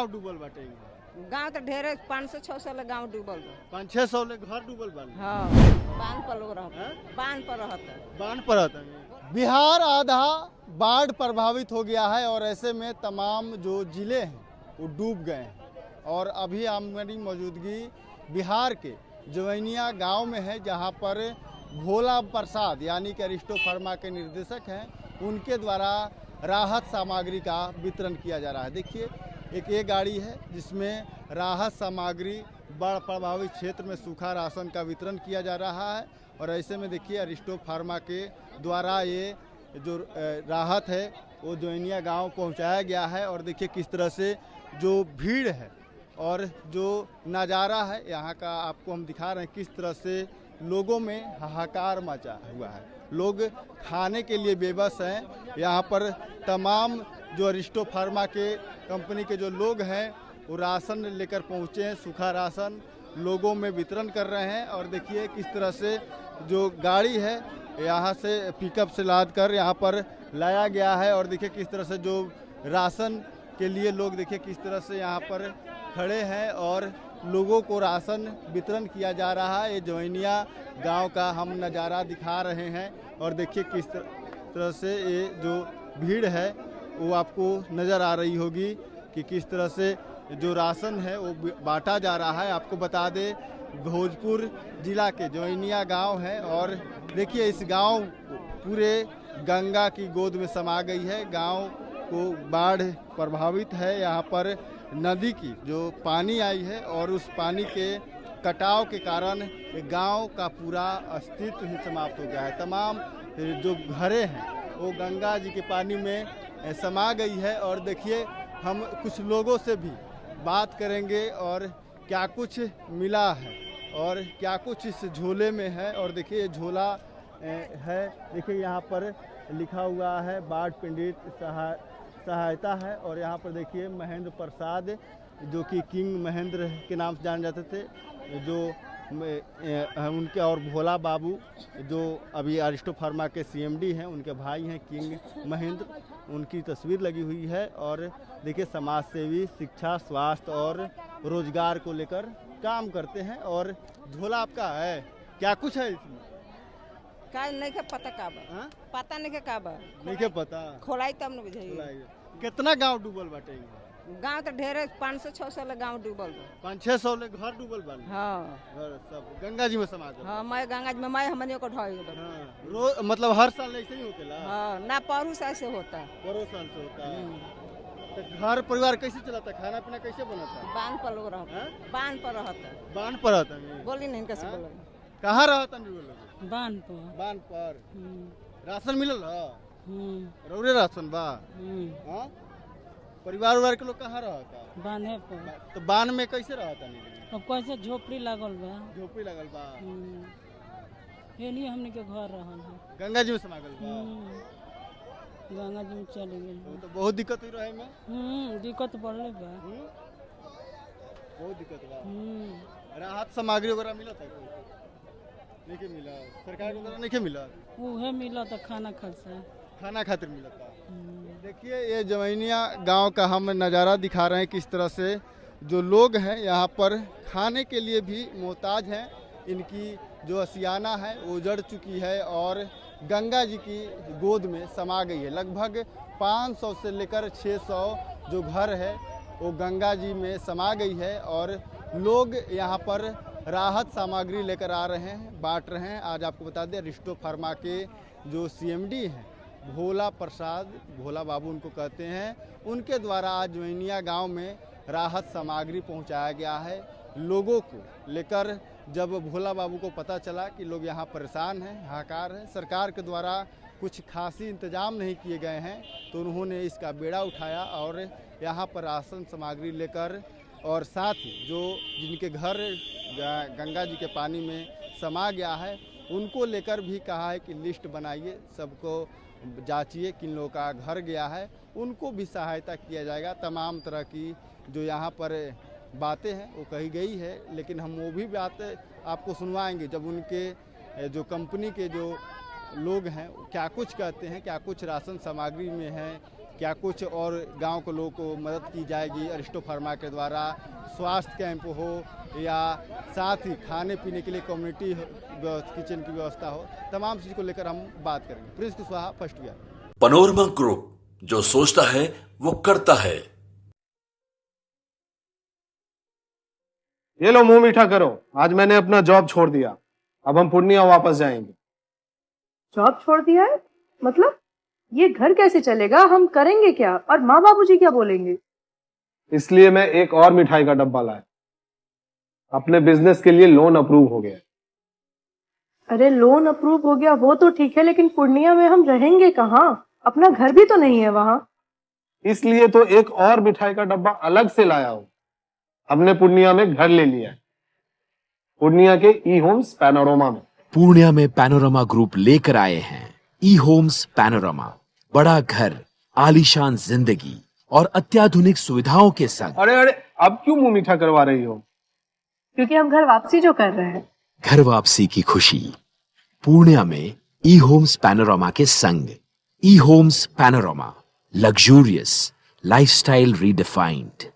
गाँव डूबल बाटे गांव तो ढेरे 500-600 ले गांव डूबल बा। 500-600 ले घर डूबल बा। हाँ, बांध पर लोग रहता, बांध पर रहता, बाढ़ पर रहता है। बिहार आधा बाढ़ प्रभावित हो गया है और ऐसे में तमाम जो जिले हैं वो डूब गए हैं। और अभी हमारी मौजूदगी बिहार के जवैनिया गांव में है, जहां पर भोला प्रसाद यानी कि अरिस्टो फार्मा के निर्देशक हैं, उनके द्वारा राहत सामग्री का वितरण किया जा रहा है। देखिए, एक ये गाड़ी है जिसमें राहत सामग्री बाढ़ प्रभावित क्षेत्र में सूखा राशन का वितरण किया जा रहा है। और ऐसे में देखिए अरिस्टो फार्मा के द्वारा ये जो राहत है वो जवैनिया गांव पहुंचाया गया है। और देखिए किस तरह से जो भीड़ है और जो नज़ारा है यहाँ का आपको हम दिखा रहे हैं, किस तरह से लोगों में हाहाकार मचा हुआ है। लोग खाने के लिए बेबस हैं। यहाँ पर तमाम जो अरिस्टो फार्मा के कंपनी के जो लोग हैं वो राशन लेकर पहुँचे हैं, सूखा राशन लोगों में वितरण कर रहे हैं। और देखिए किस तरह से जो गाड़ी है यहाँ से पिकअप से लाद कर यहाँ पर लाया गया है। और देखिए किस तरह से जो राशन के लिए लोग देखिए किस तरह से यहाँ पर खड़े हैं और लोगों को राशन वितरण किया जा रहा है। ये जवैनिया गांव का हम नज़ारा दिखा रहे हैं। और देखिए किस तरह से ये जो भीड़ है वो आपको नज़र आ रही होगी कि किस तरह से जो राशन है वो बांटा जा रहा है। आपको बता दें भोजपुर जिला के जवैनिया गांव है और देखिए इस गांव पूरे गंगा की गोद में समा गई है। गांव को बाढ़ प्रभावित है। यहाँ पर नदी की जो पानी आई है और उस पानी के कटाव के कारण गांव का पूरा अस्तित्व ही समाप्त हो गया है। तमाम जो घरें हैं वो गंगा जी के पानी में समा गई है। और देखिए हम कुछ लोगों से भी बात करेंगे और क्या कुछ मिला है और क्या कुछ इस झोले में है। और देखिए ये झोला है, देखिए यहाँ पर लिखा हुआ है बाढ़ पीड़ित सहायता है। और यहाँ पर देखिए महेंद्र प्रसाद जो कि किंग महेंद्र के नाम से जाने जाते थे, जो उनके और भोला बाबू जो अभी अरिस्टो फार्मा के सीएमडी हैं, उनके भाई हैं किंग महेंद्र, उनकी तस्वीर लगी हुई है। और देखिए समाज सेवी, शिक्षा, स्वास्थ्य और रोजगार को लेकर काम करते हैं। और झोला आपका है, क्या कुछ है इसमें? का नहीं के पता का बा, हाँ? पता नहीं के का बा, नहीं के पता। खोलाई तब न बुझाई। कितना गांव डूबल बाटे? गांव तो ढेरे 500-600 ले गांव डूबल बा। 500-600 ले घर डूबल बा। हाँ, घर सब गंगा जी में समा गए। हाँ, मैं गंगा जी में मैं हमनियों को ढाई गए। हाँ, रोज मतलब हर साल ऐसे ही होतेला? हाँ, ना परू से ऐसे होता, बड़ो साल से होता है। तो घर परिवार कैसे चलाता, खाना पीना कैसे बनाता? बांध पर लोग रहता, बांध पर रहता। बांध पर रहता है? बोली नहीं कैसे बोला? कहाँ रहता है? बांध पर। बांध पर राशन मिलल है? रौरे राशन बा? हाँ, परिवार उवार के लोग कहाँ रहता? बांधे पर। तो बांध में कैसे रहता? अब कैसे झोपड़ी लागल बा, झोपड़ी लगल बा, ये लिए हमने के घर रहल है। गंगा जी में समा गल बा? गंगा जी में चले गए तो बहुत दिक्कत हुई रहे में? दिक्कत बढ़ले बा, बहुत दिक्कत बा। राहत सामग्री वगैरह मिला था? नहीं मिला, सरकार के द्वारा नहीं मिला? उहे मिला था खाना खर्चा, खाना खातिर मिला था। देखिए ये जवैनिया गांव का हम नज़ारा दिखा रहे हैं, किस तरह से जो लोग हैं यहाँ पर खाने के लिए भी मोहताज हैं। इनकी जो असियाना है वो उजड़ चुकी है और गंगा जी की गोद में समा गई है। लगभग 500 से लेकर 600 जो घर है वो गंगा जी में समा गई है। और लोग यहाँ पर राहत सामग्री लेकर आ रहे हैं, बांट रहे हैं। आज आपको बता दें अरिस्टो फार्मा के जो सीएमडी हैं भोला प्रसाद, भोला बाबू उनको कहते हैं, उनके द्वारा आज जवैनिया गांव में राहत सामग्री पहुंचाया गया है लोगों को लेकर। जब भोला बाबू को पता चला कि लोग यहाँ परेशान हैं, हाहाकार है, सरकार के द्वारा कुछ खासी इंतजाम नहीं किए गए हैं, तो उन्होंने इसका बेड़ा उठाया और यहाँ पर राशन सामग्री लेकर और साथ ही जो जिनके घर गंगा जी के पानी में समा गया है उनको लेकर भी कहा है कि लिस्ट बनाइए, सबको जांचिए किन लोगों का घर गया है, उनको भी सहायता किया जाएगा। तमाम तरह की जो यहाँ पर बातें हैं वो कही गई है, लेकिन हम वो भी बातें आपको सुनवाएंगे जब उनके जो कंपनी के जो लोग हैं क्या कुछ कहते हैं, क्या कुछ राशन सामग्री में है, क्या कुछ और गांव के लोगों को मदद की जाएगी अरिस्टो फार्मा के द्वारा, स्वास्थ्य कैंप हो या साथ ही खाने पीने के लिए कम्युनिटी किचन की व्यवस्था हो, तमाम चीज़ को लेकर हम बात करेंगे। Prince Kushwaha, first year. Panorama group, जो सोचता है वो करता है। ये लो मुंह मीठा करो, आज मैंने अपना जॉब छोड़ दिया, अब हम पूर्णिया वापस जाएंगे। जॉब छोड़ दिया है? मतलब ये घर कैसे चलेगा? हम करेंगे क्या? और माँ बाबूजी क्या बोलेंगे? इसलिए मैं एक और मिठाई का डब्बा लाया। अपने बिजनेस के लिए लोन अप्रूव हो गया। अरे लोन अप्रूव हो गया वो तो ठीक है, लेकिन पूर्णिया में हम रहेंगे कहाँ? अपना घर भी तो नहीं है वहाँ। इसलिए तो एक और मिठाई का डब्बा अलग से लाया हूँ। हमने पूर्णिया में घर ले लिया है, पूर्णिया के ई होम्स पैनोरमा में। पूर्णिया में पैनोरमा ग्रुप लेकर आए हैं ई होम्स पैनोरमा। बड़ा घर, आलीशान जिंदगी और अत्याधुनिक सुविधाओं के संग। अरे अरे, अब क्यों मुंह मीठा करवा रही हो? क्योंकि हम घर वापसी जो कर रहे हैं। घर वापसी की खुशी पूर्णिया में ई होम्स पैनोरमा के संग। ई Homes Panorama, luxurious lifestyle redefined.